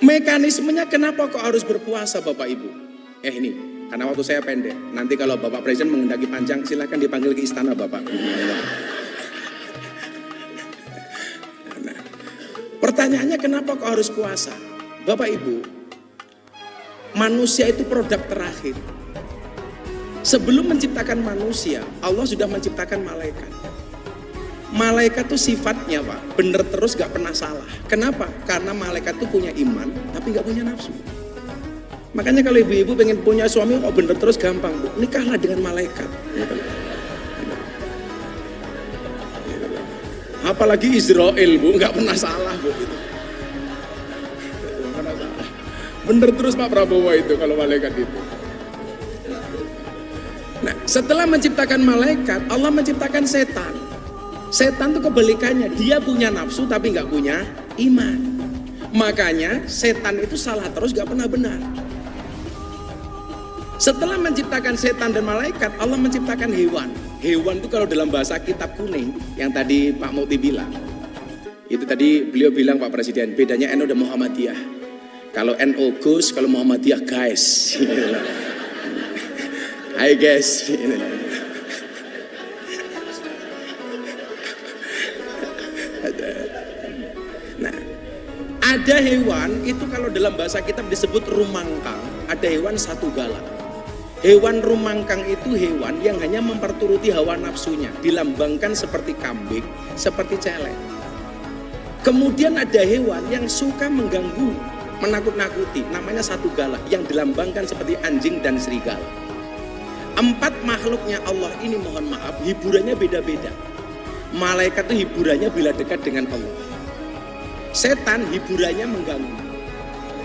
Mekanismenya kenapa kok harus berpuasa Bapak Ibu? Ini, karena waktu saya pendek. Nanti kalau Bapak Presiden menghendaki panjang, silahkan dipanggil ke istana Bapak. Nah, pertanyaannya kenapa kok harus puasa? Bapak Ibu, manusia itu produk terakhir. Sebelum menciptakan manusia, Allah sudah menciptakan malaikat. Malaikat itu sifatnya Pak, bener terus gak pernah salah. Kenapa? Karena malaikat itu punya iman, tapi gak punya nafsu. Makanya kalau ibu-ibu pengen punya suami kok bener terus gampang Bu, nikahlah dengan malaikat. Apalagi Israel Bu, gak pernah salah Bu. Bener terus Pak Prabowo itu kalau malaikat itu. Nah, setelah menciptakan malaikat, Allah menciptakan setan. Setan itu kebalikannya, dia punya nafsu tapi nggak punya iman. Makanya setan itu salah terus gak pernah benar. Setelah menciptakan setan dan malaikat, Allah menciptakan hewan. Hewan itu kalau dalam bahasa kitab kuning, yang tadi Pak Mukti bilang. Itu tadi beliau bilang Pak Presiden, bedanya NU dan Muhammadiyah. Kalau NU Gus, kalau Muhammadiyah guys. Hai guys. Nah, ada hewan itu kalau dalam bahasa kitab disebut rumangkang. Ada hewan satu galak. Hewan rumangkang itu hewan yang hanya memperturuti hawa nafsunya, dilambangkan seperti kambing, seperti celeng. Kemudian ada hewan yang suka mengganggu, menakut-nakuti, namanya satu galak, yang dilambangkan seperti anjing dan serigala. Empat makhluknya Allah ini mohon maaf, hiburannya beda-beda. Malaikat itu hiburannya bila dekat dengan Allah. Setan hiburannya mengganggu.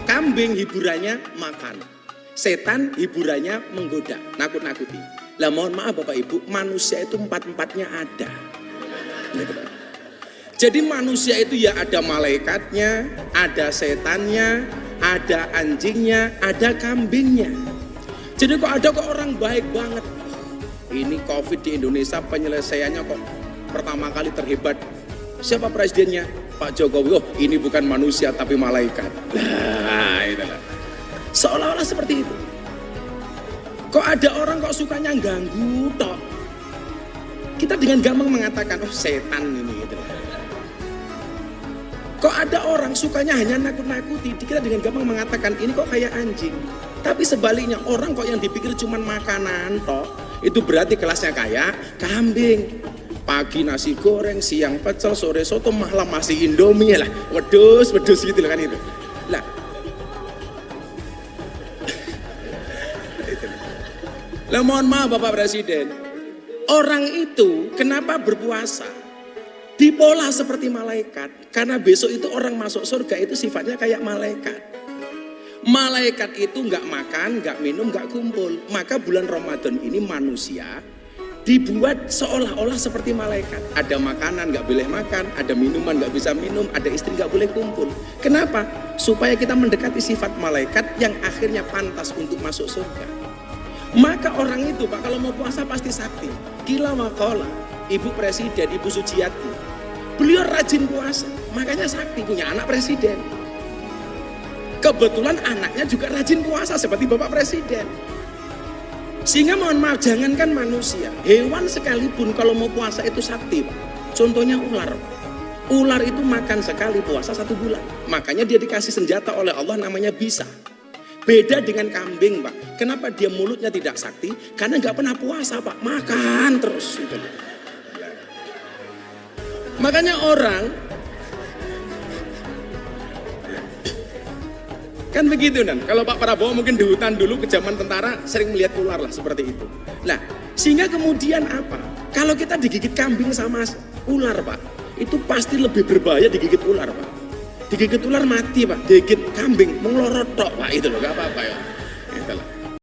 Kambing hiburannya makan. Setan hiburannya menggoda, nakut-nakuti. Lah mohon maaf Bapak Ibu, manusia itu empat-empatnya ada. Jadi manusia itu ya ada malaikatnya, ada setannya, ada anjingnya, ada kambingnya. Jadi kok ada kok orang baik banget. Ini COVID di Indonesia penyelesaiannya kok pertama kali terhebat. Siapa presidennya? Pak Jokowi. Oh, ini bukan manusia tapi malaikat. Nah, itulah. Seolah-olah seperti itu. Kok ada orang kok sukanya ganggu tok. Kita dengan gampang mengatakan, oh setan ini gitu. Kok ada orang sukanya hanya nakut-nakuti, kita dengan gampang mengatakan ini kok kayak anjing. Tapi sebaliknya orang kok yang dipikir cuman makanan tok, itu berarti kelasnya kayak kambing. Pagi nasi goreng, siang pecel, sore soto, malam masih Indomie lah. Wedus gitu kan itu. Lah. Lah mohon maaf Bapak Presiden. Orang itu kenapa berpuasa? Dipola seperti malaikat. Karena besok itu orang masuk surga itu sifatnya kayak malaikat. Malaikat itu nggak makan, nggak minum, nggak kumpul. Maka bulan Ramadan ini manusia dibuat seolah-olah seperti malaikat. Ada makanan nggak boleh makan, ada minuman nggak bisa minum, ada istri nggak boleh kumpul. Kenapa? Supaya kita mendekati sifat malaikat yang akhirnya pantas untuk masuk surga. Maka orang itu Pak kalau mau puasa pasti sakti. Kila wakola, Ibu Presiden, Ibu Sujiati, beliau rajin puasa, makanya sakti, punya anak presiden. Kebetulan anaknya juga rajin puasa seperti Bapak Presiden. Sehingga mohon maaf, jangankan manusia, hewan sekalipun kalau mau puasa itu sakti Pak. Contohnya ular. Ular itu makan sekali puasa 1 bulan. Makanya dia dikasih senjata oleh Allah namanya bisa. Beda dengan kambing Pak. Kenapa dia mulutnya tidak sakti? Karena nggak pernah puasa Pak, makan terus. Gitu. Makanya orang kan begitu kan, kalau Pak Prabowo mungkin di hutan dulu ke zaman tentara sering melihat ular lah seperti itu. Nah, sehingga kemudian apa? Kalau kita digigit kambing sama ular Pak, itu pasti lebih berbahaya digigit ular Pak. Digigit ular mati Pak, digigit kambing menglorot tok Pak, itu loh gak apa-apa ya. Itulah.